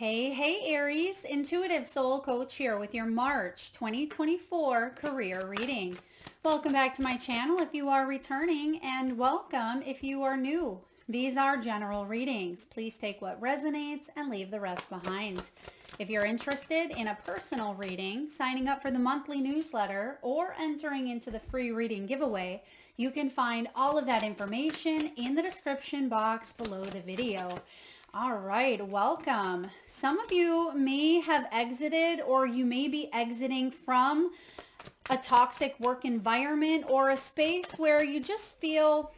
Hey, Aries, Intuitive Soul Coach here with your March 2024 career reading. Welcome back to my channel if you are returning, and welcome if you are new. These are general readings. Please take what resonates and leave the rest behind. If you're interested in a personal reading, signing up for the monthly newsletter, or entering into the free reading giveaway, you can find all of that information in the description box below the video. All right, welcome. Some of you may have exited, or you may be exiting from a toxic work environment or a space where you just feel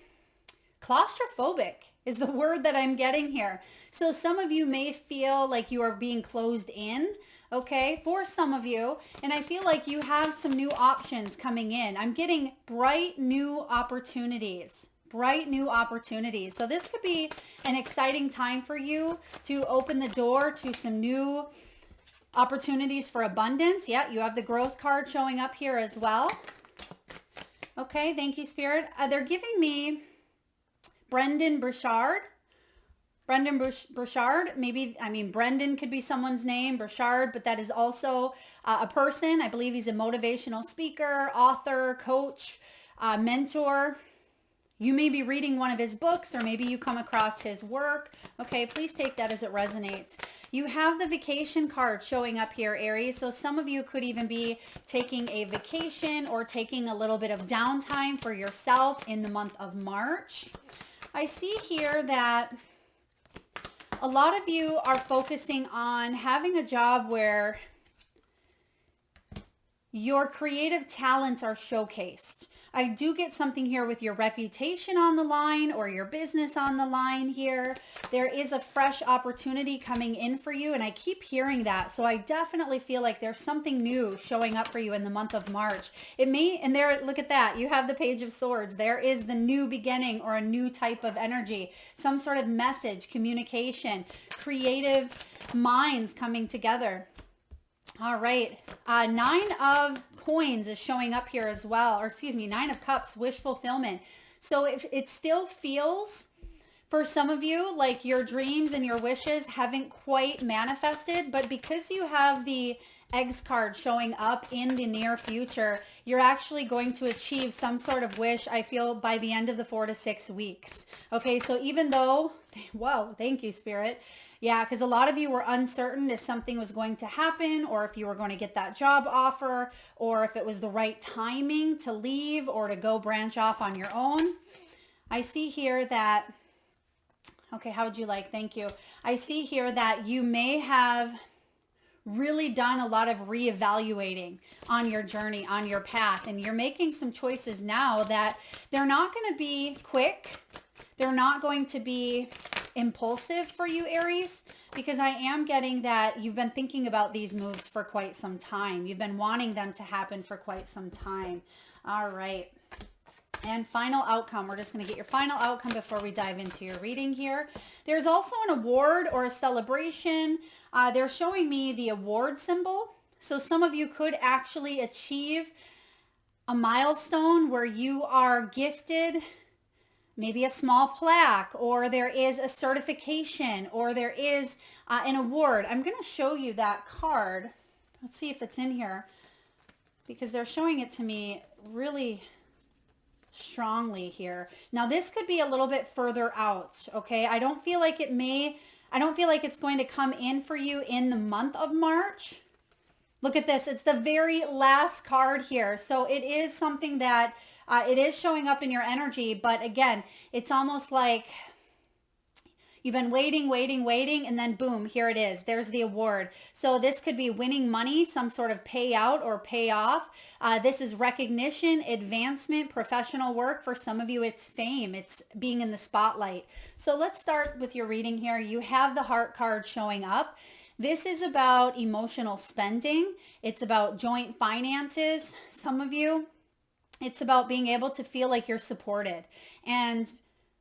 claustrophobic is the word that I'm getting here. So some of you may feel like you are being closed in, okay, for some of you. And I feel like you have some new options coming in. I'm getting bright new opportunities. Bright new opportunities. So this could be an exciting time for you to open the door to some new opportunities for abundance. Yeah, you have the growth card showing up here as well. Okay, thank you, Spirit. They're giving me Brendan Burchard. Brendan Burchard, maybe, Brendan could be someone's name, Burchard, but that is also a person. I believe he's a motivational speaker, author, coach, mentor. You may be reading one of his books, or maybe you come across his work. Okay, please take that as it resonates. You have the vacation card showing up here, Aries. So some of you could even be taking a vacation or taking a little bit of downtime for yourself in the month of March. I see here that a lot of you are focusing on having a job where your creative talents are showcased. I do get something here with your reputation on the line or your business on the line here. There is a fresh opportunity coming in for you, and I keep hearing that. So I definitely feel like there's something new showing up for you in the month of March. It may, and there, look at that. You have the Page of Swords. There is the new beginning or a new type of energy, some sort of message, communication, creative minds coming together. All right. Nine of Coins is showing up here as well, or excuse me, Nine of Cups, wish fulfillment. So if it still feels for some of you like your dreams and your wishes haven't quite manifested, but because you have the Eggs card showing up in the near future, you're actually going to achieve some sort of wish, I feel, by the end of the 4 to 6 weeks. Okay, so even though, whoa, thank you, Spirit. Yeah, because a lot of you were uncertain if something was going to happen, or if you were going to get that job offer, or if it was the right timing to leave or to go branch off on your own. I see here that, okay, how would you like? Thank you. I see here that you may have really done a lot of reevaluating on your journey, on your path, and you're making some choices now that they're not going to be quick. They're not going to be impulsive for you, Aries, because I am getting that you've been thinking about these moves for quite some time. You've been wanting them to happen for quite some time. All right. And final outcome. We're just going to get your final outcome before we dive into your reading here. There's also an award or a celebration. They're showing me the award symbol. So some of you could actually achieve a milestone where you are gifted maybe a small plaque, or there is a certification, or there is an award. I'm going to show you that card. Let's see if it's in here, because they're showing it to me really strongly here. Now this could be a little bit further out, okay? I don't feel like it's going to come in for you in the month of March. Look at this. It's the very last card here. So it is something that it is showing up in your energy, but again, it's almost like you've been waiting, and then boom, here it is. There's the award. So this could be winning money, some sort of payout or payoff. This is recognition, advancement, professional work. For some of you, it's fame. It's being in the spotlight. So let's start with your reading here. You have the Heart card showing up. This is about emotional spending. It's about joint finances. Some of you, it's about being able to feel like you're supported. And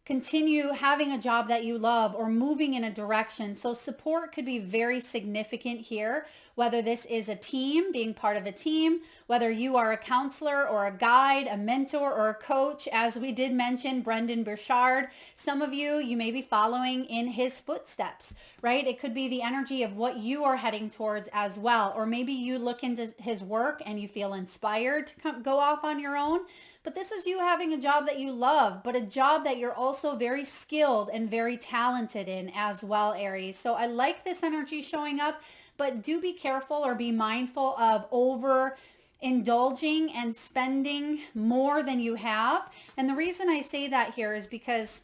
continue having a job that you love or moving in a direction. So support could be very significant here, whether this is a team, being part of a team, whether you are a counselor or a guide, a mentor or a coach. As we did mention, Brendan Burchard, some of you, you may be following in his footsteps, right? It could be the energy of what you are heading towards as well. Or maybe you look into his work and you feel inspired to go off on your own. But this is you having a job that you love, but a job that you're also very skilled and very talented in as well, Aries. So I like this energy showing up, but do be careful or be mindful of over indulging and spending more than you have. And the reason I say that here is because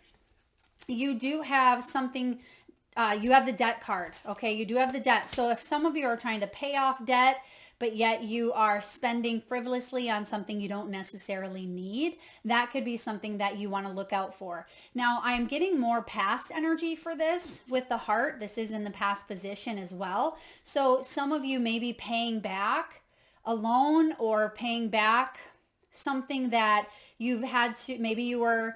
you do have something, you have the debt card, okay? You do have the debt. So if some of you are trying to pay off debt, but yet you are spending frivolously on something you don't necessarily need, that could be something that you want to look out for. Now, I'm getting more past energy for this with the heart. This is in the past position as well. So some of you may be paying back a loan or paying back something that you've had to, maybe you were,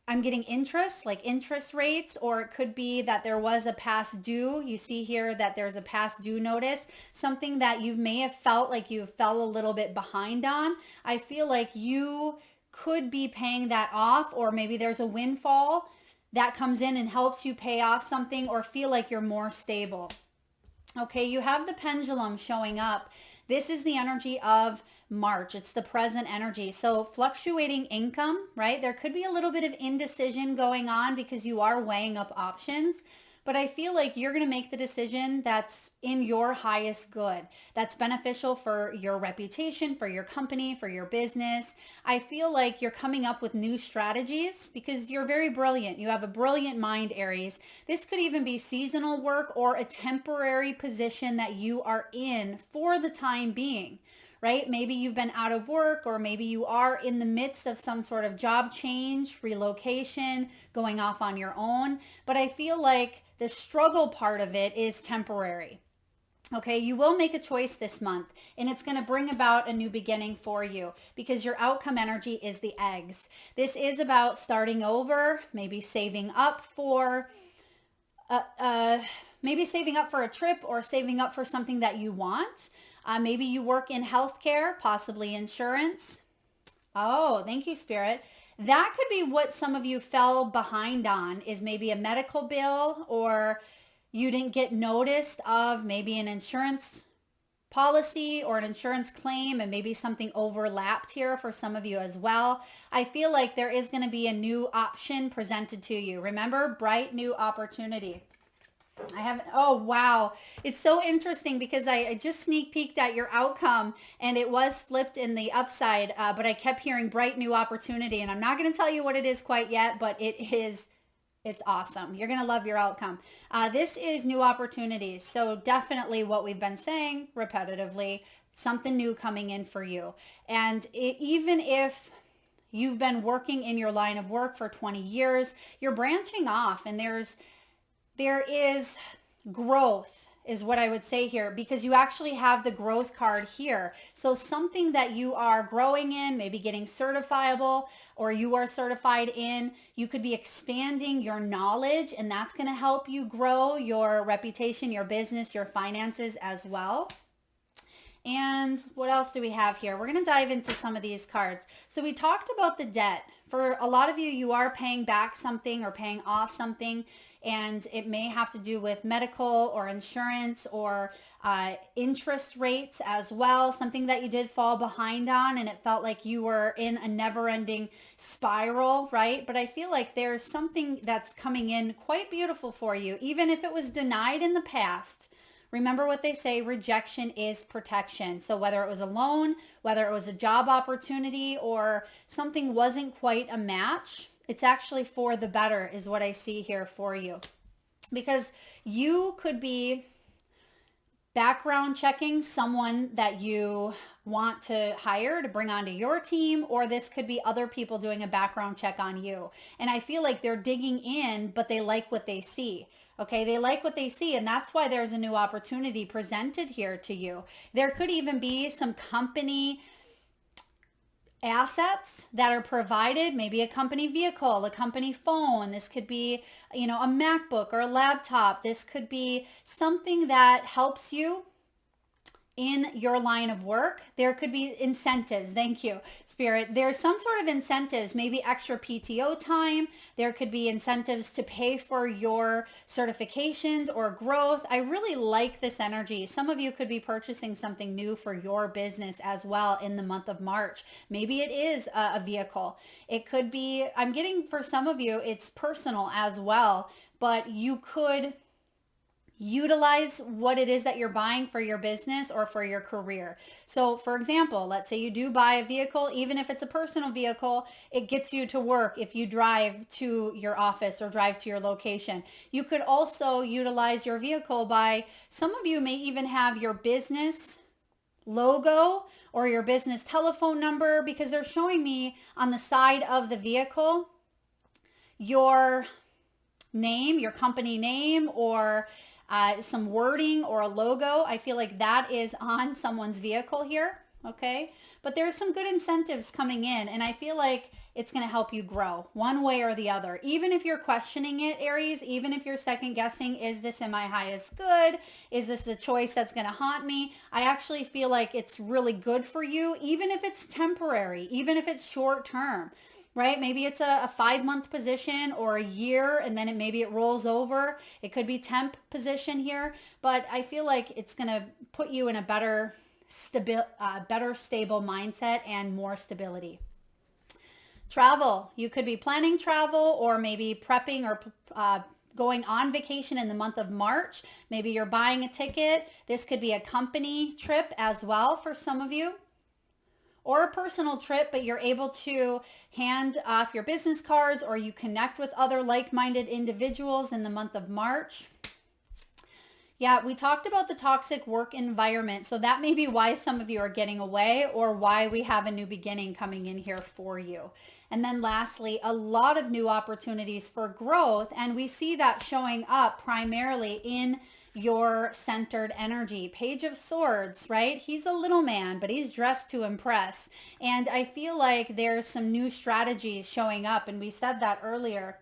I'm getting interest, like interest rates, or it could be that there was a past due. You see here that there's a past due notice, something that you may have felt like you fell a little bit behind on. I feel like you could be paying that off, or maybe there's a windfall that comes in and helps you pay off something or feel like you're more stable. Okay, you have the pendulum showing up. This is the energy of March. It's the present energy. So fluctuating income, right? There could be a little bit of indecision going on because you are weighing up options, but I feel like you're going to make the decision that's in your highest good, that's beneficial for your reputation, for your company, for your business. I feel like you're coming up with new strategies because you're very brilliant. You have a brilliant mind, Aries. This could even be seasonal work or a temporary position that you are in for the time being. Right? Maybe you've been out of work, or maybe you are in the midst of some sort of job change, relocation, going off on your own. But I feel like the struggle part of it is temporary. Okay, you will make a choice this month, and it's going to bring about a new beginning for you because your outcome energy is the eggs. This is about starting over, maybe saving up for a trip or saving up for something that you want. Maybe you work in healthcare, possibly insurance. Oh, thank you, Spirit. That could be what some of you fell behind on, is maybe a medical bill, or you didn't get noticed of maybe an insurance policy or an insurance claim, and maybe something overlapped here for some of you as well. I feel like there is going to be a new option presented to you. Remember, bright new opportunity. Oh, wow. It's so interesting because I just sneak peeked at your outcome and it was flipped in the upside, but I kept hearing bright new opportunity, and I'm not going to tell you what it is quite yet, but it's awesome. You're going to love your outcome. This is new opportunities. So definitely what we've been saying repetitively, something new coming in for you. And even if you've been working in your line of work for 20 years, you're branching off, and there is growth is what I would say here, because you actually have the growth card here. So something that you are growing in, maybe getting certifiable, or you are certified in, you could be expanding your knowledge, and that's going to help you grow your reputation, your business, your finances as well. And what else do we have here? We're going to dive into some of these cards. So we talked about the debt. For a lot of you, you are paying back something or paying off something, and it may have to do with medical or insurance or interest rates as well, something that you did fall behind on and it felt like you were in a never-ending spiral, right? But I feel like there's something that's coming in quite beautiful for you, even if it was denied in the past. Remember what they say, rejection is protection. So whether it was a loan, whether it was a job opportunity, or something wasn't quite a match, it's actually for the better is what I see here for you. Because you could be background checking someone that you want to hire to bring onto your team, or this could be other people doing a background check on you. And I feel like they're digging in, but they like what they see. Okay, they like what they see, and that's why there's a new opportunity presented here to you. There could even be some company assets that are provided, maybe a company vehicle, a company phone. This could be, a MacBook or a laptop. This could be something that helps you in your line of work. There could be incentives. Thank you, Spirit. There's some sort of incentives, maybe extra PTO time. There could be incentives to pay for your certifications or growth. I really like this energy. Some of you could be purchasing something new for your business as well in the month of March. Maybe it is a vehicle. It could be, I'm getting for some of you, it's personal as well, but you could utilize what it is that you're buying for your business or for your career. So for example, let's say you do buy a vehicle, even if it's a personal vehicle, it gets you to work if you drive to your office or drive to your location. You could also utilize your vehicle by, some of you may even have your business logo or your business telephone number, because they're showing me on the side of the vehicle your name, your company name, or some wording or a logo. I feel like that is on someone's vehicle here. Okay. But there's some good incentives coming in, and I feel like it's going to help you grow one way or the other. Even if you're questioning it, Aries, even if you're second guessing, is this in my highest good? Is this a choice that's going to haunt me? I actually feel like it's really good for you, even if it's temporary, even if it's short term. Right? Maybe it's a 5-month position or a year, and then maybe it rolls over. It could be temp position here, but I feel like it's going to put you in a better stable mindset and more stability. Travel. You could be planning travel, or maybe prepping or going on vacation in the month of March. Maybe you're buying a ticket. This could be a company trip as well for some of you, or a personal trip, but you're able to hand off your business cards, or you connect with other like-minded individuals in the month of March. Yeah, we talked about the toxic work environment. So that may be why some of you are getting away, or why we have a new beginning coming in here for you. And then lastly, a lot of new opportunities for growth. And we see that showing up primarily in your centered energy. Page of Swords, right? He's a little man, but he's dressed to impress. And I feel like there's some new strategies showing up. And we said that earlier.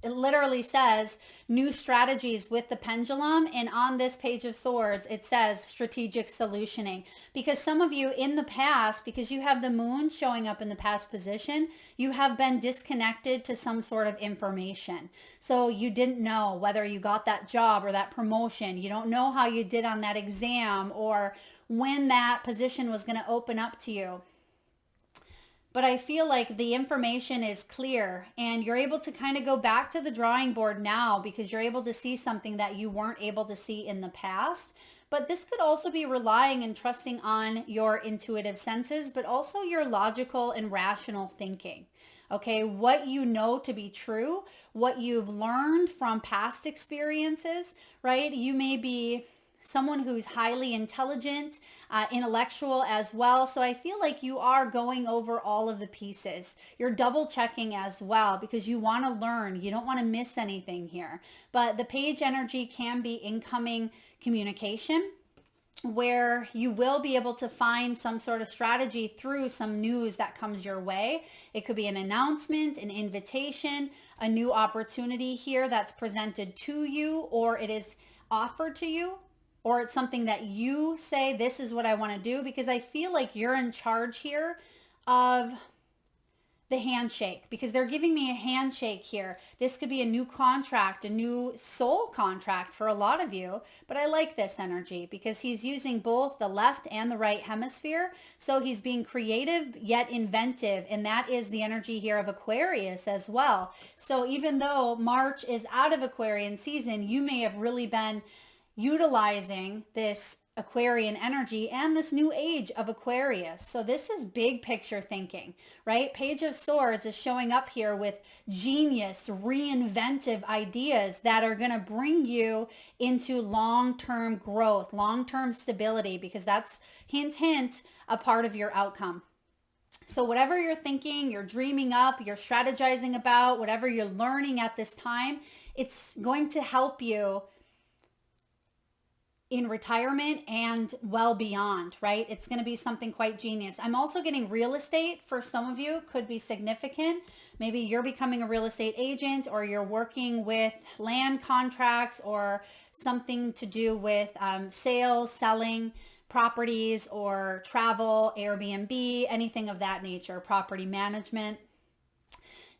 It literally says new strategies with the pendulum. And on this Page of Swords, it says strategic solutioning. Because some of you in the past, because you have the moon showing up in the past position, you have been disconnected to some sort of information. So you didn't know whether you got that job or that promotion. You don't know how you did on that exam, or when that position was going to open up to you. But I feel like the information is clear, and you're able to kind of go back to the drawing board now, because you're able to see something that you weren't able to see in the past. But this could also be relying and trusting on your intuitive senses, but also your logical and rational thinking. Okay, what you know to be true, what you've learned from past experiences, right? You may be someone who's highly intelligent, intellectual as well. So I feel like you are going over all of the pieces. You're double checking as well, because you want to learn. You don't want to miss anything here. But the page energy can be incoming communication, where you will be able to find some sort of strategy through some news that comes your way. It could be an announcement, an invitation, a new opportunity here that's presented to you, or it is offered to you, or it's something that you say, this is what I want to do, because I feel like you're in charge here of the handshake, because they're giving me a handshake here. This could be a new contract, a new soul contract for a lot of you, but I like this energy because he's using both the left and the right hemisphere. So he's being creative yet inventive, and that is the energy here of Aquarius as well. So even though March is out of Aquarian season, you may have really been utilizing this Aquarian energy and this new age of Aquarius. So this is big picture thinking, right? Page of Swords is showing up here with genius, reinventive ideas that are going to bring you into long-term growth, long-term stability, because that's, hint, hint, a part of your outcome. So whatever you're thinking, you're dreaming up, you're strategizing about, whatever you're learning at this time, it's going to help you in retirement and well beyond, right? It's going to be something quite genius. I'm also getting real estate for some of you, could be significant. Maybe you're becoming a real estate agent, or you're working with land contracts, or something to do with sales, selling properties, or travel, Airbnb, anything of that nature, property management.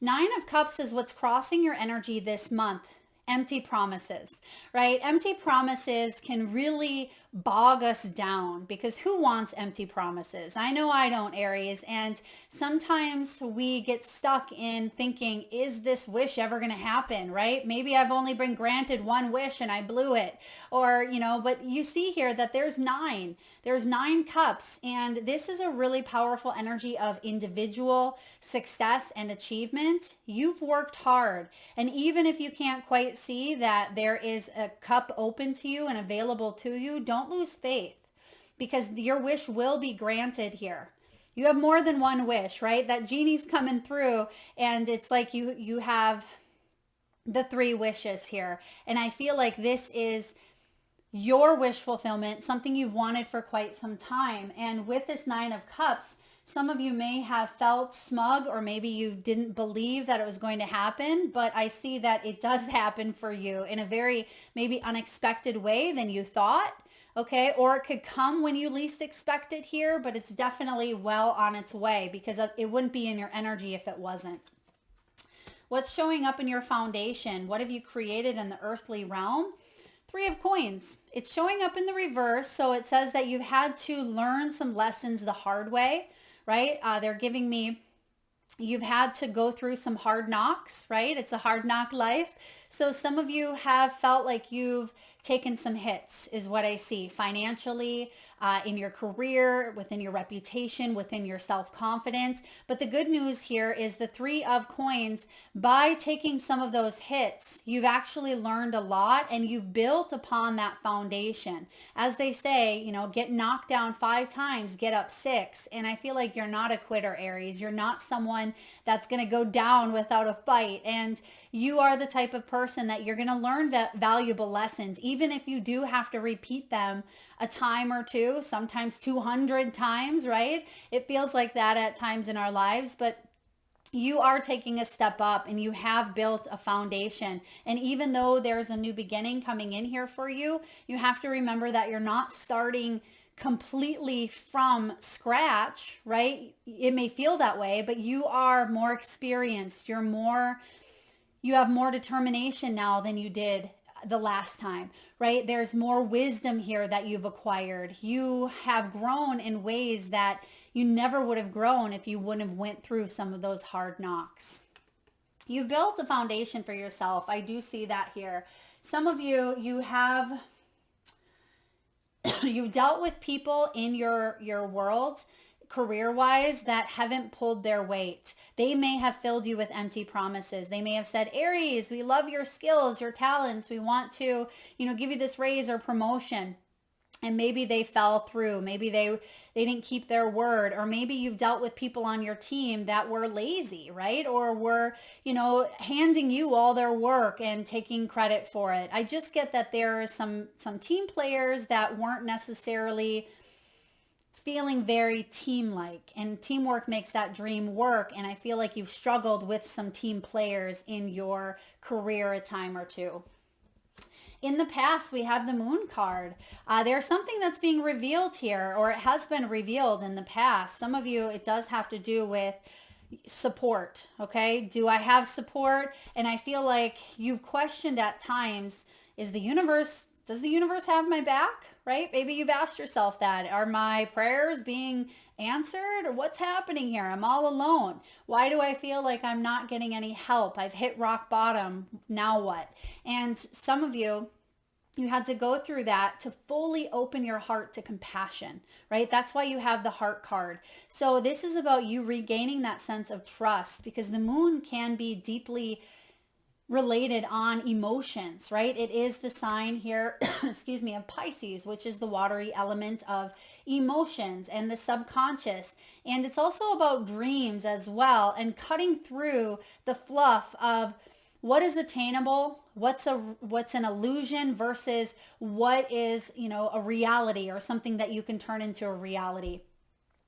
Nine of Cups is what's crossing your energy this month. Empty promises, right? Empty promises can really bog us down, because who wants empty promises? I know I don't, Aries. And sometimes we get stuck in thinking, is this wish ever going to happen, right? Maybe I've only been granted one wish and I blew it. Or, but you see here that there's nine. There's 9 cups, and this is a really powerful energy of individual success and achievement. You've worked hard, and even if you can't quite see that there is a cup open to you and available to you, don't lose faith, because your wish will be granted here. You have more than one wish, right? That genie's coming through, and it's like you have the 3 wishes here, and I feel like this is your wish fulfillment, something you've wanted for quite some time. And with this 9 of Cups, some of you may have felt smug, or maybe you didn't believe that it was going to happen, but I see that it does happen for you in a very maybe unexpected way than you thought. Okay, or it could come when you least expect it here, but it's definitely well on its way, because it wouldn't be in your energy if it wasn't. What's showing up in your foundation? What have you created in the earthly realm? 3 of Coins. It's showing up in the reverse. So it says that you've had to learn some lessons the hard way, right? They're giving me, you've had to go through some hard knocks, right? It's a hard knock life. So some of you have felt like you've taken some hits, is what I see, financially, in your career, within your reputation, within your self-confidence. But the good news here is the 3 of Coins. By taking some of those hits, you've actually learned a lot, and you've built upon that foundation. As they say, get knocked down 5 times, get up 6. And I feel like you're not a quitter, Aries. You're not someone that's going to go down without a fight. And you are the type of person that you're going to learn valuable lessons, even if you do have to repeat them a time or two, sometimes 200 times, right? It feels like that at times in our lives, but you are taking a step up, and you have built a foundation. And even though there's a new beginning coming in here for you, you have to remember that you're not starting completely from scratch, right? It may feel that way, but you are more experienced. You have more determination now than you did the last time, right? There's more wisdom here that you've acquired. You have grown in ways that you never would have grown if you wouldn't have went through some of those hard knocks. You've built a foundation for yourself. I do see that here. Some of you, you've dealt with people in your world, career-wise, that haven't pulled their weight. They may have filled you with empty promises. They may have said, Aries, we love your skills, your talents. We want to, give you this raise or promotion. And maybe they fell through. Maybe they didn't keep their word. Or maybe you've dealt with people on your team that were lazy, right? Or were, handing you all their work and taking credit for it. I just get that there are some team players that weren't necessarily feeling very team-like, and teamwork makes that dream work. And I feel like you've struggled with some team players in your career a time or two. In the past, we have the Moon card. There's something that's being revealed here, or it has been revealed in the past. Some of you, it does have to do with support, okay? Do I have support? And I feel like you've questioned at times, does the universe have my back, right? Maybe you've asked yourself that. Are my prayers being answered, or what's happening here? I'm all alone. Why do I feel like I'm not getting any help? I've hit rock bottom. Now what? And some of you had to go through that to fully open your heart to compassion, right? That's why you have the heart card. So this is about you regaining that sense of trust, because the Moon can be deeply related on emotions, right? It is the sign here, excuse me, of Pisces, which is the watery element of emotions and the subconscious. And it's also about dreams as well, and cutting through the fluff of what is attainable, what's an illusion versus what is, a reality or something that you can turn into a reality.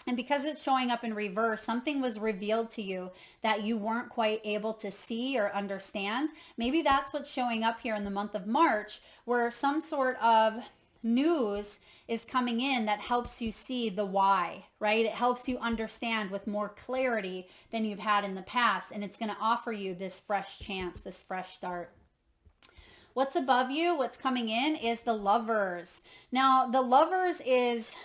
And because it's showing up in reverse, something was revealed to you that you weren't quite able to see or understand. Maybe that's what's showing up here in the month of March, where some sort of news is coming in that helps you see the why, right? It helps you understand with more clarity than you've had in the past. And it's going to offer you this fresh chance, this fresh start. What's above you, what's coming in is the Lovers. Now, the Lovers is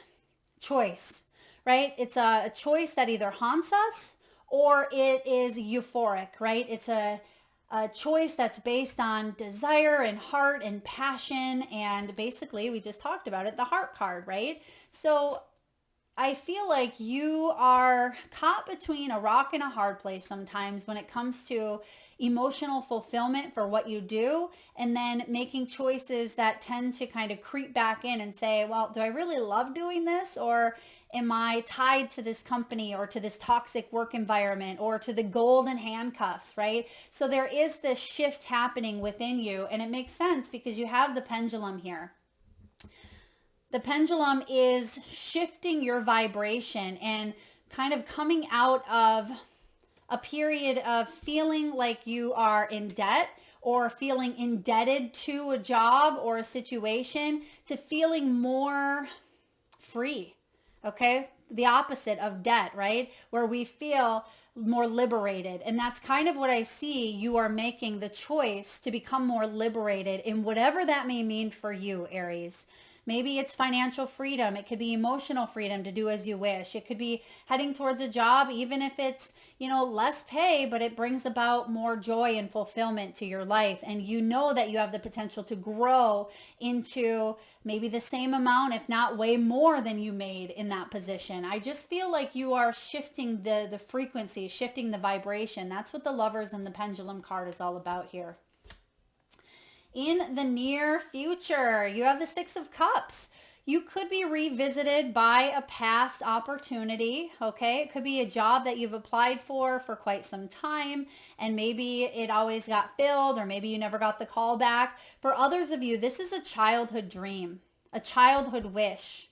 choice, right? It's a choice that either haunts us or it is euphoric, right? It's a choice that's based on desire and heart and passion. And basically, we just talked about it, the heart card, right? So I feel like you are caught between a rock and a hard place sometimes when it comes to emotional fulfillment for what you do, and then making choices that tend to kind of creep back in and say, well, do I really love doing this, or am I tied to this company or to this toxic work environment or to the golden handcuffs, right? So there is this shift happening within you, and it makes sense because you have the pendulum here. The pendulum is shifting your vibration and kind of coming out of a period of feeling like you are in debt or feeling indebted to a job or a situation to feeling more free. Okay? The opposite of debt, right? Where we feel more liberated. And that's kind of what I see. You are making the choice to become more liberated in whatever that may mean for you, Aries. Maybe it's financial freedom. It could be emotional freedom to do as you wish. It could be heading towards a job, even if it's, less pay, but it brings about more joy and fulfillment to your life. And you know that you have the potential to grow into maybe the same amount, if not way more than you made in that position. I just feel like you are shifting the frequency, shifting the vibration. That's what the Lovers and the Pendulum card is all about here. In the near future, you have the Six of Cups. You could be revisited by a past opportunity, okay? It could be a job that you've applied for quite some time, and maybe it always got filled, or maybe you never got the call back. For others of you, this is a childhood dream, a childhood wish,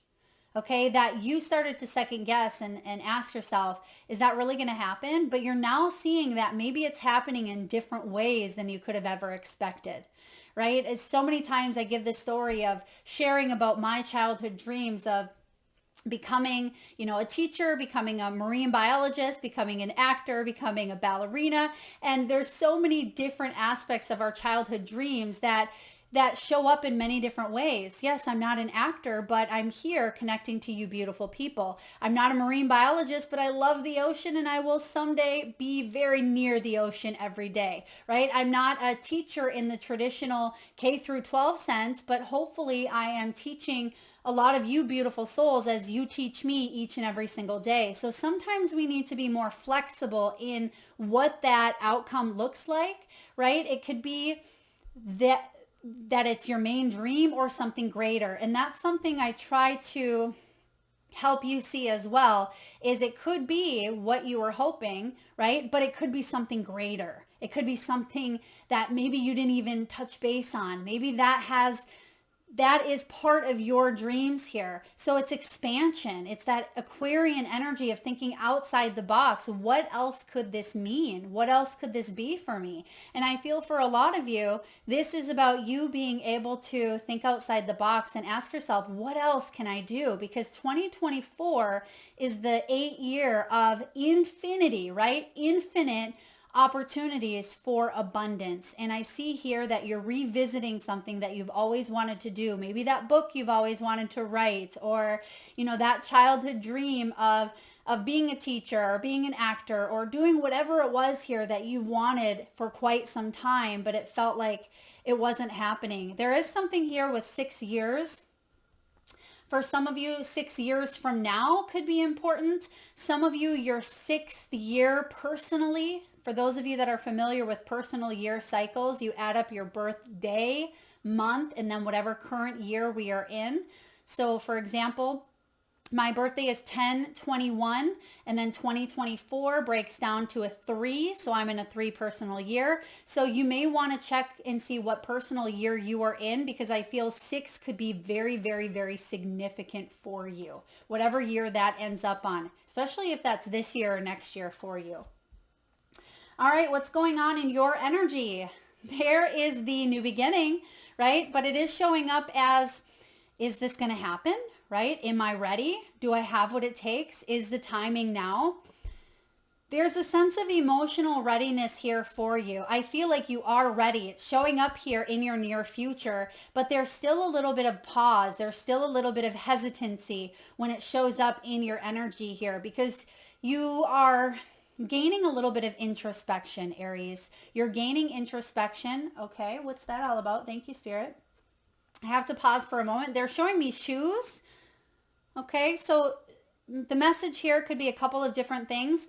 okay, that you started to second guess and ask yourself, is that really going to happen? But you're now seeing that maybe it's happening in different ways than you could have ever expected. Right? It's so many times I give this story of sharing about my childhood dreams of becoming, a teacher, becoming a marine biologist, becoming an actor, becoming a ballerina. And there's so many different aspects of our childhood dreams that show up in many different ways. Yes, I'm not an actor, but I'm here connecting to you beautiful people. I'm not a marine biologist, but I love the ocean, and I will someday be very near the ocean every day, right? I'm not a teacher in the traditional K through 12 sense, but hopefully I am teaching a lot of you beautiful souls as you teach me each and every single day. So sometimes we need to be more flexible in what that outcome looks like, right? It could be that it's your main dream or something greater. And that's something I try to help you see as well, is it could be what you were hoping, right? But it could be something greater. It could be something that maybe you didn't even touch base on. Maybe that is part of your dreams here. So it's expansion. It's that Aquarian energy of thinking outside the box. What else could this mean? What else could this be for me? And I feel for a lot of you, this is about you being able to think outside the box and ask yourself, what else can I do? Because 2024 is the 8th year of infinity, right? Infinite opportunities for abundance. And I see here that you're revisiting something that you've always wanted to do. Maybe that book you've always wanted to write, or, that childhood dream of being a teacher or being an actor or doing whatever it was here that you wanted for quite some time, but it felt like it wasn't happening. There is something here with 6 years. For some of you, 6 years from now could be important. Some of you, your 6th year personally. For those of you that are familiar with personal year cycles, you add up your birthday, month, and then whatever current year we are in. So for example, My birthday is 10/21, and then 2024 breaks down to a 3. So I'm in a 3 personal year. So you may want to check and see what personal year you are in, because I feel 6 could be very, very, very significant for you, whatever year that ends up on, especially if that's this year or next year for you. All right, what's going on in your energy? There is the new beginning, right? But it is showing up as, is this going to happen? Right? Am I ready? Do I have what it takes? Is the timing now? There's a sense of emotional readiness here for you. I feel like you are ready. It's showing up here in your near future, but there's still a little bit of pause. There's still a little bit of hesitancy when it shows up in your energy here, because you are gaining a little bit of introspection, Aries. You're gaining introspection. Okay, what's that all about? Thank you, Spirit. I have to pause for a moment. They're showing me shoes. Okay, so the message here could be a couple of different things.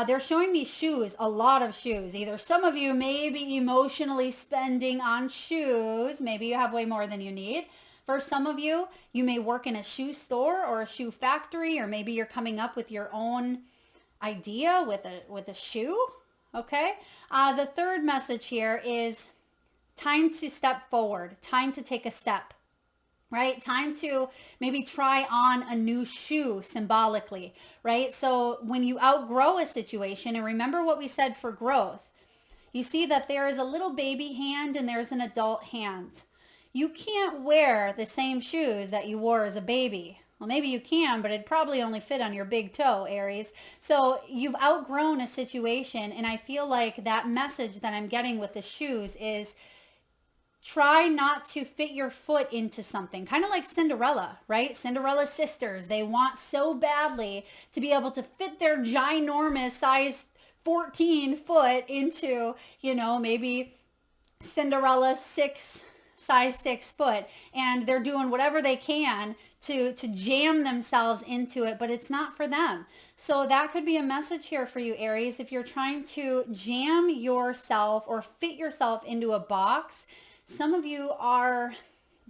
They're showing me shoes, a lot of shoes. Either some of you may be emotionally spending on shoes. Maybe you have way more than you need. For some of you, you may work in a shoe store or a shoe factory, or maybe you're coming up with your own idea with a shoe. Okay, the third message here is time to step forward, time to take a step. Right? Time to maybe try on a new shoe symbolically, right? So when you outgrow a situation, and remember what we said for growth, you see that there is a little baby hand and there's an adult hand. You can't wear the same shoes that you wore as a baby. Well, maybe you can, but it'd probably only fit on your big toe, Aries. So you've outgrown a situation, and I feel like that message that I'm getting with the shoes is, try not to fit your foot into something, kind of like Cinderella, right? Cinderella's sisters, they want so badly to be able to fit their ginormous size 14 foot into, maybe Cinderella's size 6 foot. And they're doing whatever they can to jam themselves into it, but it's not for them. So that could be a message here for you, Aries. If you're trying to jam yourself or fit yourself into a box, some of you are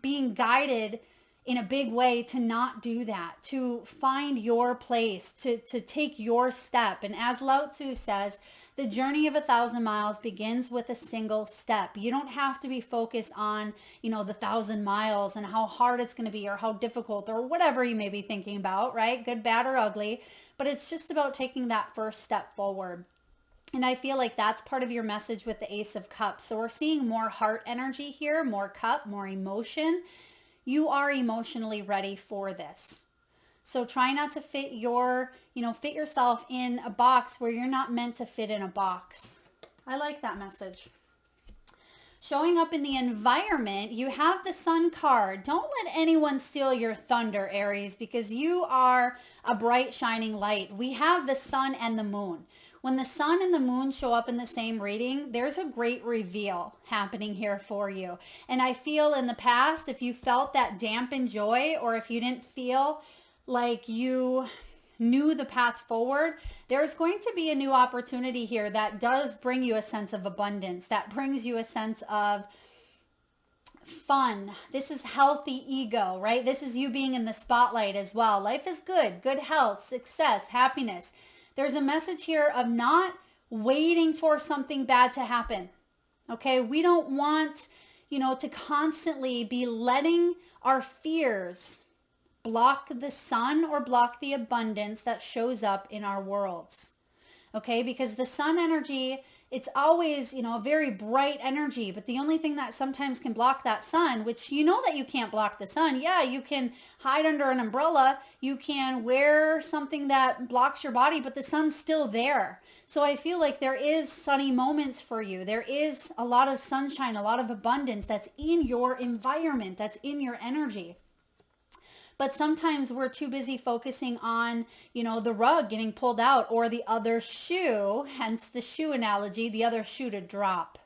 being guided in a big way to not do that, to find your place, to take your step. And as Lao Tzu says, the journey of 1,000 miles begins with a single step. You don't have to be focused on, the 1,000 miles and how hard it's going to be or how difficult or whatever you may be thinking about, right? Good, bad, or ugly. But it's just about taking that first step forward. And I feel like that's part of your message with the Ace of Cups. So we're seeing more heart energy here, more cup, more emotion. You are emotionally ready for this. So try not to fit yourself in a box where you're not meant to fit in a box. I like that message. Showing up in the environment, you have the Sun card. Don't let anyone steal your thunder, Aries, because you are a bright, shining light. We have the sun and the moon. When the sun and the moon show up in the same reading, there's a great reveal happening here for you. And I feel in the past, if you felt that dampened joy, or if you didn't feel like you knew the path forward, there's going to be a new opportunity here that does bring you a sense of abundance, that brings you a sense of fun. This is healthy ego, right? This is you being in the spotlight as well. Life is good health, success, happiness. There's a message here of not waiting for something bad to happen. Okay, we don't want, to constantly be letting our fears block the sun or block the abundance that shows up in our worlds. Okay, because the sun energy, it's always, a very bright energy, but the only thing that sometimes can block that sun, which that you can't block the sun. Yeah, you can hide under an umbrella. You can wear something that blocks your body, but the sun's still there. So I feel like there is sunny moments for you. There is a lot of sunshine, a lot of abundance that's in your environment, that's in your energy. But sometimes we're too busy focusing on, the rug getting pulled out or the other shoe, hence the shoe analogy, the other shoe to drop.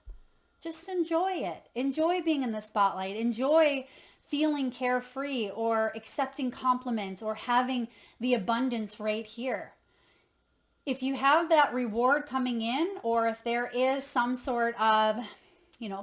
Just enjoy it. Enjoy being in the spotlight. Enjoy feeling carefree or accepting compliments or having the abundance right here. If you have that reward coming in, or if there is some sort of,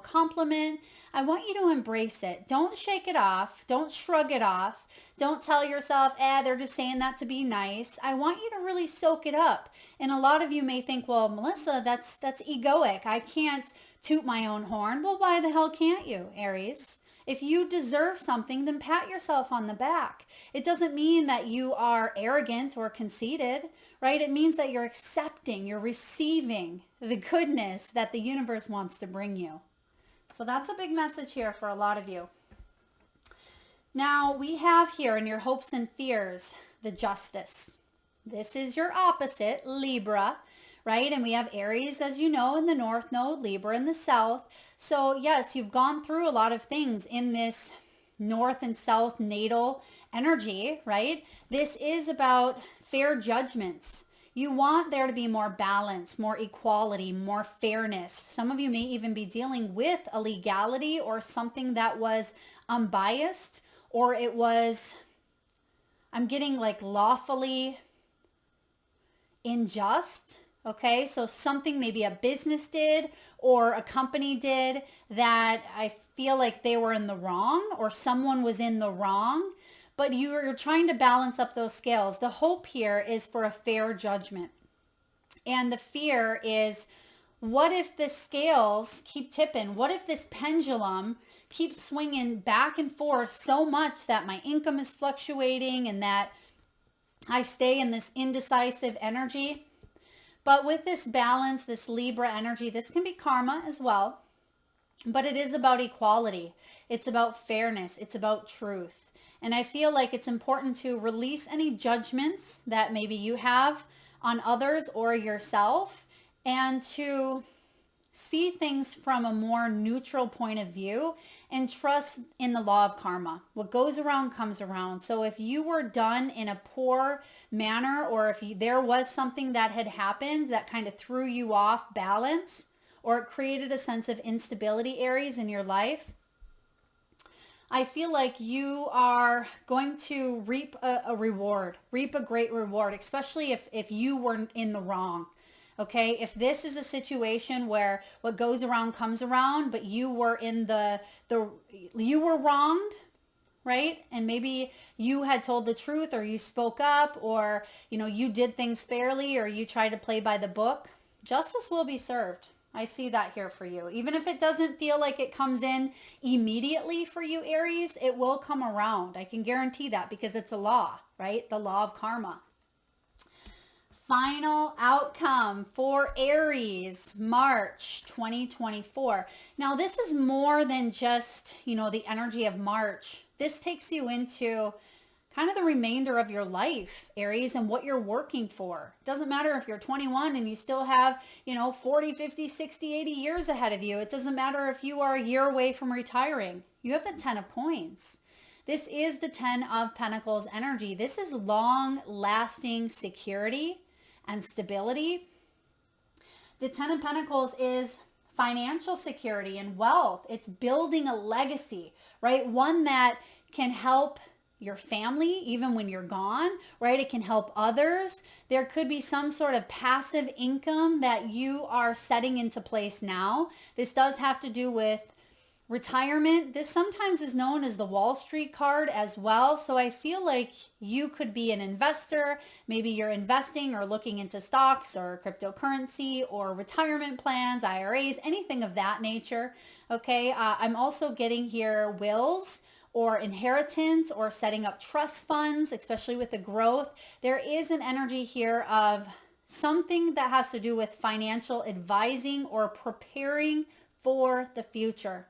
compliment, I want you to embrace it. Don't shake it off. Don't shrug it off. Don't tell yourself, they're just saying that to be nice. I want you to really soak it up. And a lot of you may think, well, Melissa, that's egoic. I can't toot my own horn. Well, why the hell can't you, Aries? If you deserve something, then pat yourself on the back. It doesn't mean that you are arrogant or conceited, right? It means that you're accepting, you're receiving the goodness that the universe wants to bring you. So that's a big message here for a lot of you. Now we have here in your hopes and fears, the Justice. This is your opposite, Libra, right? And we have Aries, as you know, in the North Node, Libra in the South. So yes, you've gone through a lot of things in this North and South natal energy, right? This is about fair judgments. You want there to be more balance, more equality, more fairness. Some of you may even be dealing with a legality or something that was unbiased, or it was, I'm getting like lawfully unjust. Okay, so something maybe a business did or a company did that I feel like they were in the wrong or someone was in the wrong, but you're trying to balance up those scales. The hope here is for a fair judgment. And the fear is, what if the scales keep tipping? What if this pendulum keeps swinging back and forth so much that my income is fluctuating and that I stay in this indecisive energy? But with this balance, this Libra energy, this can be karma as well, but it is about equality. It's about fairness. It's about truth. And I feel like it's important to release any judgments that maybe you have on others or yourself, and to see things from a more neutral point of view and trust in the law of karma. What goes around comes around. So if you were done in a poor manner, or if there was something that had happened that kind of threw you off balance, or it created a sense of instability, Aries, in your life, I feel like you are going to reap a reward, reap a great reward, especially if you were in the wrong. Okay, if this is a situation where what goes around comes around, but you were in you were wronged, right? And maybe you had told the truth, or you spoke up, or you did things fairly, or you tried to play by the book, justice will be served. I see that here for you. Even if it doesn't feel like it comes in immediately for you, Aries, it will come around. I can guarantee that, because it's a law, right? The law of karma. Final outcome for Aries, March 2024. Now, this is more than just, the energy of March. This takes you into kind of the remainder of your life, Aries, and what you're working for. It doesn't matter if you're 21 and you still have, 40, 50, 60, 80 years ahead of you. It doesn't matter if you are a year away from retiring. You have the 10 of coins. This is the 10 of Pentacles energy. This is long-lasting security and stability. The 10 of Pentacles is financial security and wealth. It's building a legacy, right? One that can help your family even when you're gone, right? It can help others. There could be some sort of passive income that you are setting into place now. This does have to do with retirement. This sometimes is known as the Wall Street card as well. So I feel like you could be an investor. Maybe you're investing or looking into stocks or cryptocurrency or retirement plans, IRAs, anything of that nature. Okay. I'm also getting here wills or inheritance or setting up trust funds, especially with the growth. There is an energy here of something that has to do with financial advising or preparing for the future.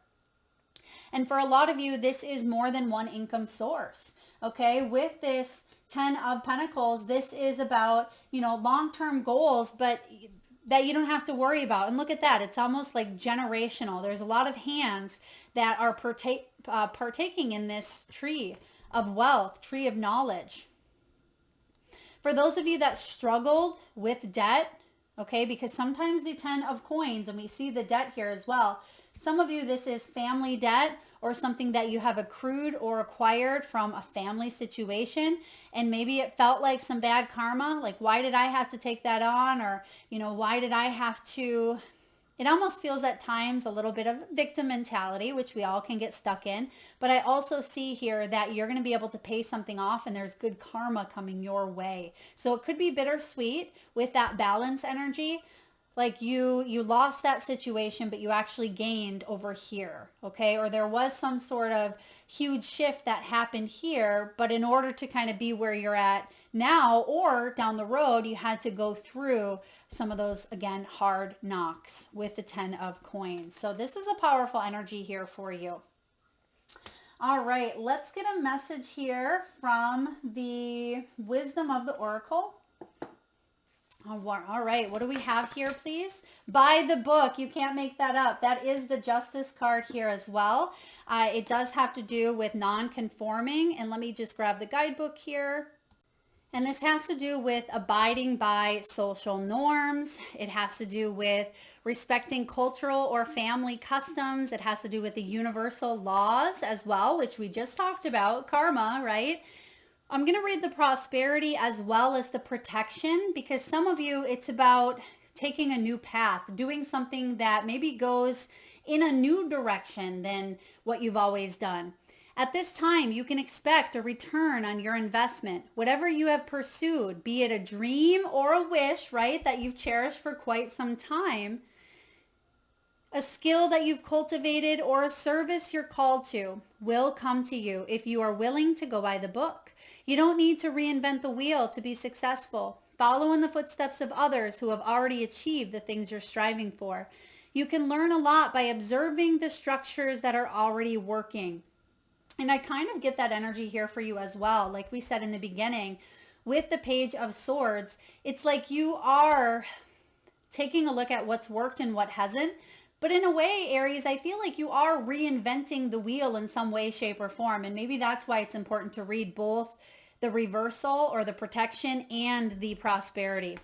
And for a lot of you, this is more than one income source. Okay, with this 10 of Pentacles, this is about, long-term goals, but that you don't have to worry about. And look at that. It's almost like generational. There's a lot of hands that are partaking in this tree of wealth, tree of knowledge. For those of you that struggled with debt, okay, because sometimes the 10 of coins, and we see the debt here as well, some of you, this is family debt or something that you have accrued or acquired from a family situation. And maybe it felt like some bad karma. Like, why did I have to take that on? Or, why did I have to It almost feels at times a little bit of victim mentality, which we all can get stuck in. But I also see here that you're going to be able to pay something off and there's good karma coming your way. So it could be bittersweet with that balance energy. Like you lost that situation, but you actually gained over here, okay? Or there was some sort of huge shift that happened here, but in order to kind of be where you're at now or down the road, you had to go through some of those, again, hard knocks with the 10 of coins. So this is a powerful energy here for you. All right, let's get a message here from the wisdom of the oracle. All right, what do we have here, please? Buy the book. You can't make that up. That is the Justice card here as well. It does have to do with non-conforming. And let me just grab the guidebook here. And this has to do with abiding by social norms. It has to do with respecting cultural or family customs. It has to do with the universal laws as well, which we just talked about, karma, right? I'm going to read the prosperity as well as the protection, because some of you, it's about taking a new path, doing something that maybe goes in a new direction than what you've always done. At this time, you can expect a return on your investment. Whatever you have pursued, be it a dream or a wish, right, that you've cherished for quite some time, a skill that you've cultivated or a service you're called to will come to you if you are willing to go by the book. You don't need to reinvent the wheel to be successful. Follow in the footsteps of others who have already achieved the things you're striving for. You can learn a lot by observing the structures that are already working. And I kind of get that energy here for you as well. Like we said in the beginning, with the Page of Swords, it's like you are taking a look at what's worked and what hasn't. But in a way, Aries, I feel like you are reinventing the wheel in some way, shape, or form. And maybe that's why it's important to read both the reversal or the protection and the prosperity.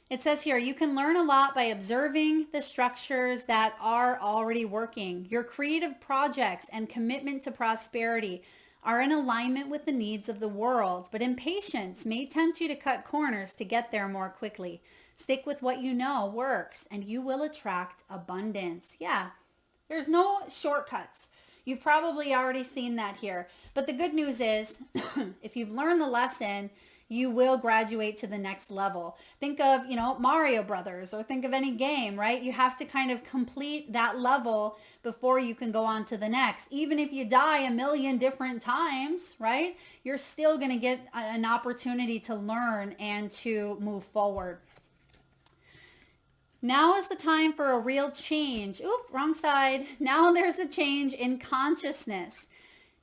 It says here, you can learn a lot by observing the structures that are already working. Your creative projects and commitment to prosperity are in alignment with the needs of the world, but impatience may tempt you to cut corners to get there more quickly. Stick with what you know works and you will attract abundance. Yeah, there's no shortcuts. You've probably already seen that here. But the good news is, if you've learned the lesson, you will graduate to the next level. Think of, Mario Brothers, or think of any game, right? You have to kind of complete that level before you can go on to the next. Even if you die a million different times, right? You're still going to get an opportunity to learn and to move forward. Now is the time for a real change. Oop, wrong side. Now there's a change in consciousness.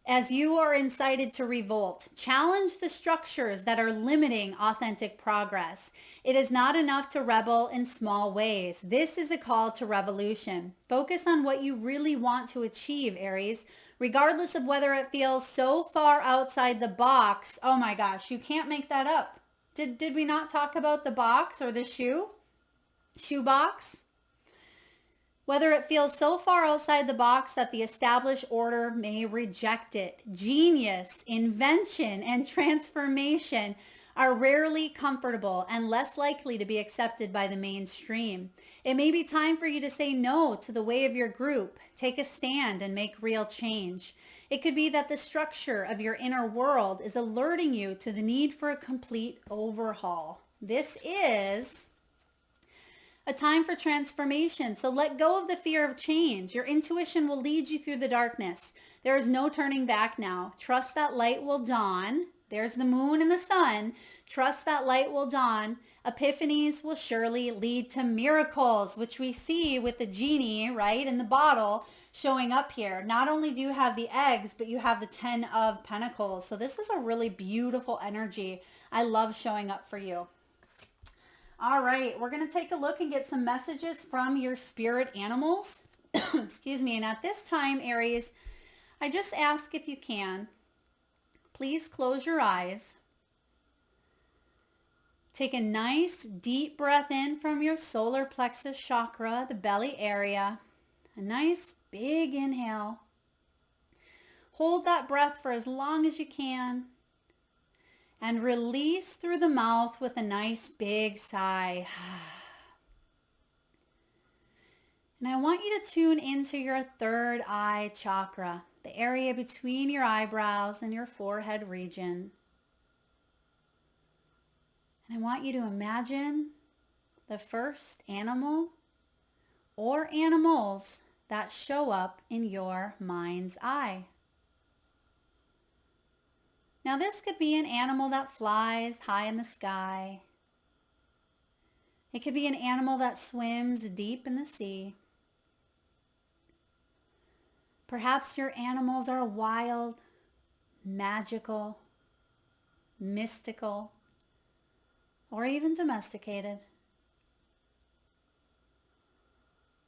As you are incited to revolt, challenge the structures that are limiting authentic progress. It is not enough to rebel in small ways. This is a call to revolution. Focus on what you really want to achieve, Aries, regardless of whether it feels so far outside the box. Oh my gosh, you can't make that up. Did we not talk about the box or the shoe box? Whether it feels so far outside the box that the established order may reject it. Genius, invention, and transformation are rarely comfortable and less likely to be accepted by the mainstream. It may be time for you to say no to the way of your group, take a stand, and make real change. It could be that the structure of your inner world is alerting you to the need for a complete overhaul. This is a time for transformation. So let go of the fear of change. Your intuition will lead you through the darkness. There is no turning back now. Trust that light will dawn. There's the moon and the sun. Trust that light will dawn. Epiphanies will surely lead to miracles, which we see with the genie, right, in the bottle showing up here. Not only do you have the eggs, but you have the 10 of Pentacles. So this is a really beautiful energy. I love showing up for you. All right, we're going to take a look and get some messages from your spirit animals. Excuse me. And at this time, Aries, I just ask if you can, please close your eyes. Take a nice deep breath in from your solar plexus chakra, the belly area. A nice big inhale. Hold that breath for as long as you can. And release through the mouth with a nice big sigh. And I want you to tune into your third eye chakra, the area between your eyebrows and your forehead region. And I want you to imagine the first animal or animals that show up in your mind's eye. Now this could be an animal that flies high in the sky. It could be an animal that swims deep in the sea. Perhaps your animals are wild, magical, mystical, or even domesticated.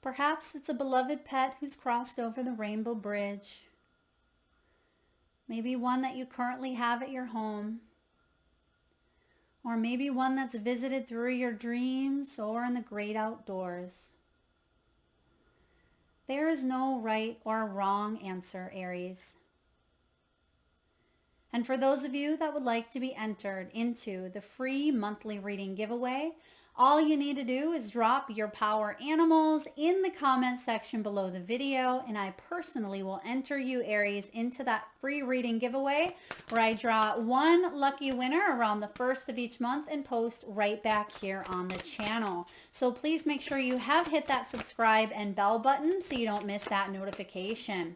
Perhaps it's a beloved pet who's crossed over the rainbow bridge. Maybe one that you currently have at your home. Or maybe one that's visited through your dreams or in the great outdoors. There is no right or wrong answer, Aries. And for those of you that would like to be entered into the free monthly reading giveaway, all you need to do is drop your power animals in the comment section below the video, and I personally will enter you, Aries, into that free reading giveaway where I draw one lucky winner around the first of each month and post right back here on the channel. So please make sure you have hit that subscribe and bell button so you don't miss that notification.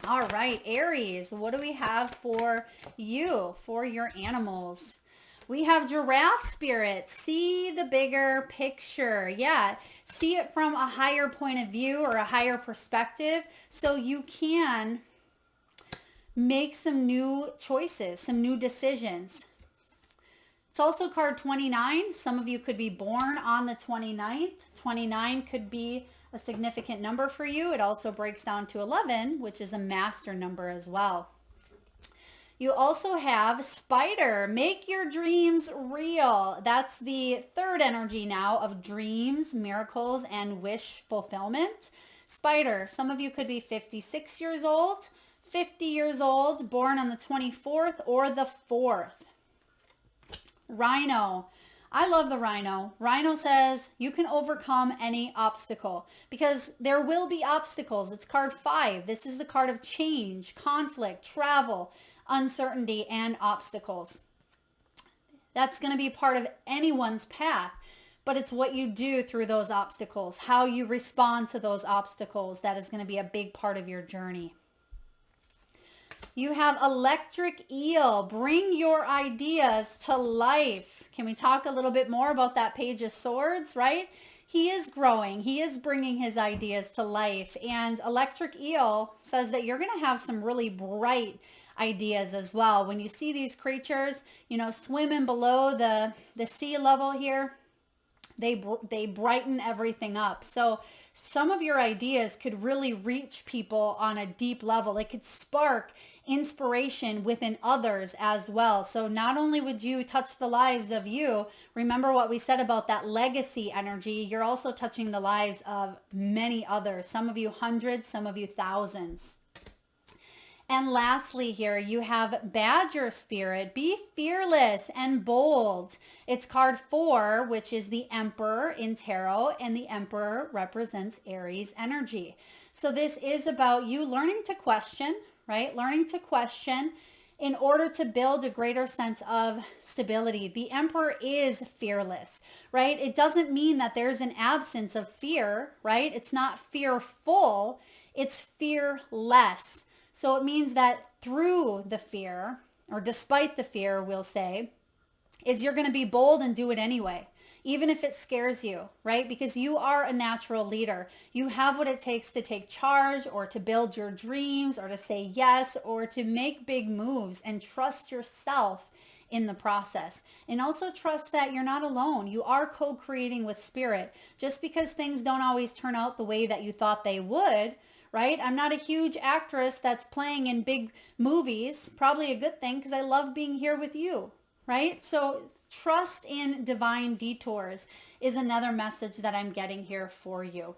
All right, Aries, what do we have for you, for your animals? We have giraffe spirit. See the bigger picture. Yeah, see it from a higher point of view or a higher perspective so you can make some new choices, some new decisions. It's also card 29. Some of you could be born on the 29th. 29 could be a significant number for you. It also breaks down to 11, which is a master number as well. You also have spider. Make your dreams real. That's the third energy now of dreams, miracles, and wish fulfillment. Spider, some of you could be 56 years old, 50 years old, born on the 24th or the 4th. Rhino. I love the rhino. Rhino says you can overcome any obstacle because there will be obstacles. It's card 5. This is the card of change, conflict, travel, uncertainty, and obstacles. That's going to be part of anyone's path, but it's what you do through those obstacles, how you respond to those obstacles, that is going to be a big part of your journey. You have electric eel. Bring your ideas to life. Can we talk a little bit more about that page of swords, right? He is growing. He is bringing his ideas to life. And electric eel says that you're going to have some really bright ideas as well. When you see these creatures, you know, swimming below the sea level here, they brighten everything up. So some of your ideas could really reach people on a deep level. It could spark inspiration within others as well. So not only would you touch the lives of you, remember what we said about that legacy energy, you're also touching the lives of many others. Some of you hundreds, some of you thousands. And lastly here, you have Badger Spirit. Be fearless and bold. It's card 4, which is the Emperor in Tarot, and the Emperor represents Aries energy. So this is about you learning to question, right? Learning to question in order to build a greater sense of stability. The Emperor is fearless, right? It doesn't mean that there's an absence of fear, right? It's not fearful, it's fearless. So it means that through the fear, or despite the fear, we'll say, is you're going to be bold and do it anyway, even if it scares you, right? Because you are a natural leader. You have what it takes to take charge or to build your dreams or to say yes or to make big moves, and trust yourself in the process. And also trust that you're not alone. You are co-creating with spirit. Just because things don't always turn out the way that you thought they would, right? I'm not a huge actress that's playing in big movies. Probably a good thing because I love being here with you, right? So trust in divine detours is another message that I'm getting here for you.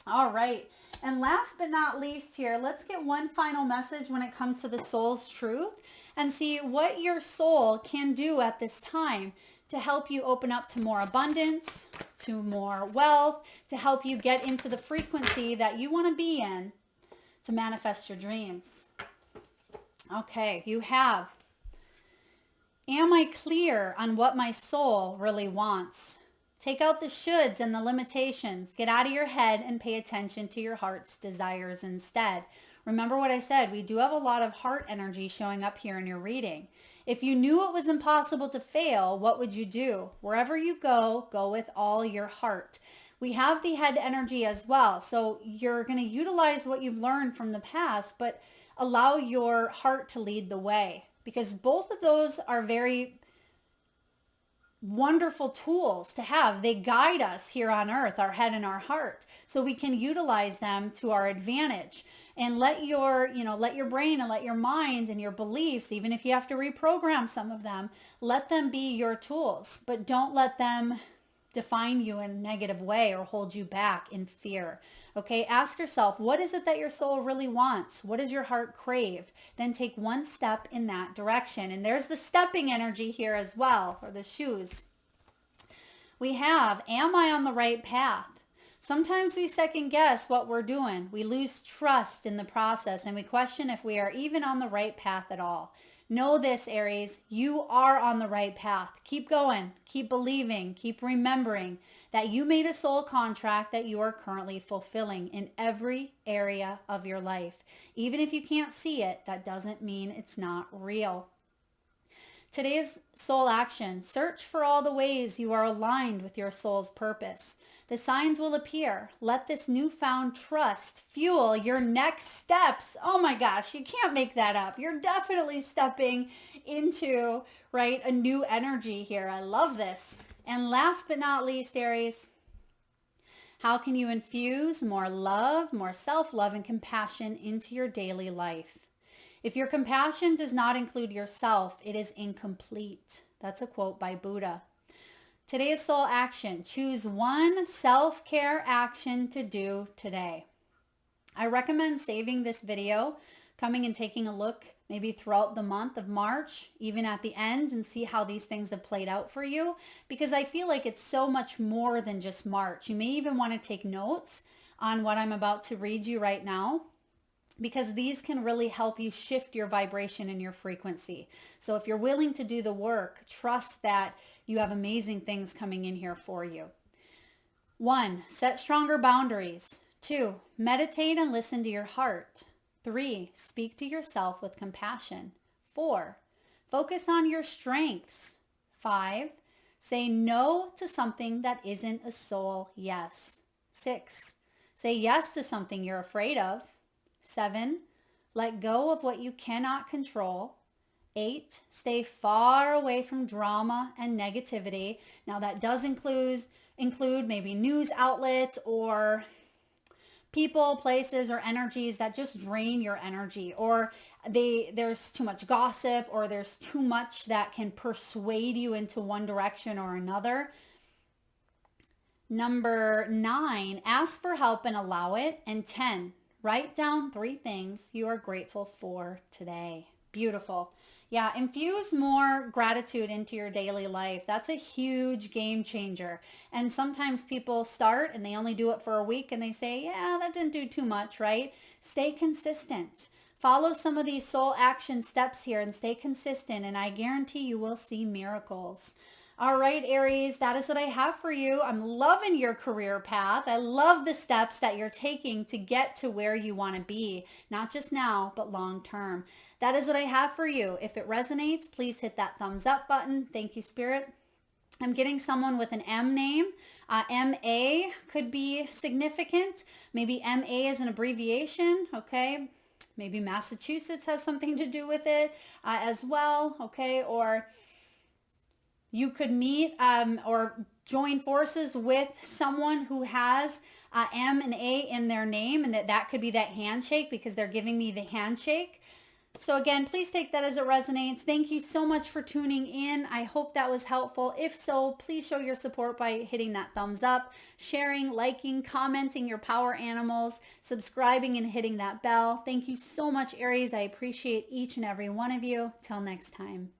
All right. And last but not least here, let's get one final message when it comes to the soul's truth and see what your soul can do at this time to help you open up to more abundance, to more wealth, to help you get into the frequency that you want to be in to manifest your dreams. Okay, you have, am I clear on what my soul really wants? Take out the shoulds and the limitations. Get out of your head and pay attention to your heart's desires instead. Remember what I said, we do have a lot of heart energy showing up here in your reading. If you knew it was impossible to fail, what would you do? Wherever you go, go with all your heart. We have the head energy as well. So you're going to utilize what you've learned from the past, but allow your heart to lead the way, because both of those are very wonderful tools to have. They guide us here on earth, our head and our heart, so we can utilize them to our advantage. And let your brain and let your mind and your beliefs, even if you have to reprogram some of them, let them be your tools, but don't let them define you in a negative way or hold you back in fear. Okay, ask yourself, what is it that your soul really wants? What does your heart crave? Then take one step in that direction. And there's the stepping energy here as well, or the shoes. We have, am I on the right path? Sometimes we second guess what we're doing. We lose trust in the process and we question if we are even on the right path at all. Know this, Aries, you are on the right path. Keep going, keep believing, keep remembering that you made a soul contract that you are currently fulfilling in every area of your life. Even if you can't see it, that doesn't mean it's not real. Today's soul action, search for all the ways you are aligned with your soul's purpose. The signs will appear. Let this newfound trust fuel your next steps. Oh my gosh, you can't make that up. You're definitely stepping into, right, a new energy here. I love this. And last but not least, Aries, how can you infuse more love, more self-love and compassion into your daily life? If your compassion does not include yourself, it is incomplete. That's a quote by Buddha. Today's soul action. Choose one self-care action to do today. I recommend saving this video, coming and taking a look maybe throughout the month of March, even at the end, and see how these things have played out for you, because I feel like it's so much more than just March. You may even want to take notes on what I'm about to read you right now, because these can really help you shift your vibration and your frequency. So if you're willing to do the work, trust that you have amazing things coming in here for you. 1, set stronger boundaries. 2, meditate and listen to your heart. 3, speak to yourself with compassion. 4, focus on your strengths. 5, say no to something that isn't a soul yes. 6, say yes to something you're afraid of. 7, let go of what you cannot control. 8, stay far away from drama and negativity. Now that does include maybe news outlets or people, places, or energies that just drain your energy, or there's too much gossip, or there's too much that can persuade you into one direction or another. Number 9, ask for help and allow it. And 10, write down 3 things you are grateful for today. Beautiful. Yeah, infuse more gratitude into your daily life. That's a huge game changer. And sometimes people start and they only do it for a week and they say, yeah, that didn't do too much, right? Stay consistent. Follow some of these soul action steps here and stay consistent, and I guarantee you will see miracles. All right, Aries, that is what I have for you. I'm loving your career path. I love the steps that you're taking to get to where you want to be, not just now, but long term. That is what I have for you. If it resonates, please hit that thumbs up button. Thank you, Spirit. I'm getting someone with an M name. MA could be significant. Maybe MA is an abbreviation, okay? Maybe Massachusetts has something to do with it as well, okay? Or you could meet or join forces with someone who has M and A in their name, and that could be that handshake because they're giving me the handshake. So again, please take that as it resonates. Thank you so much for tuning in. I hope that was helpful. If so, please show your support by hitting that thumbs up, sharing, liking, commenting your power animals, subscribing and hitting that bell. Thank you so much, Aries. I appreciate each and every one of you. Till next time.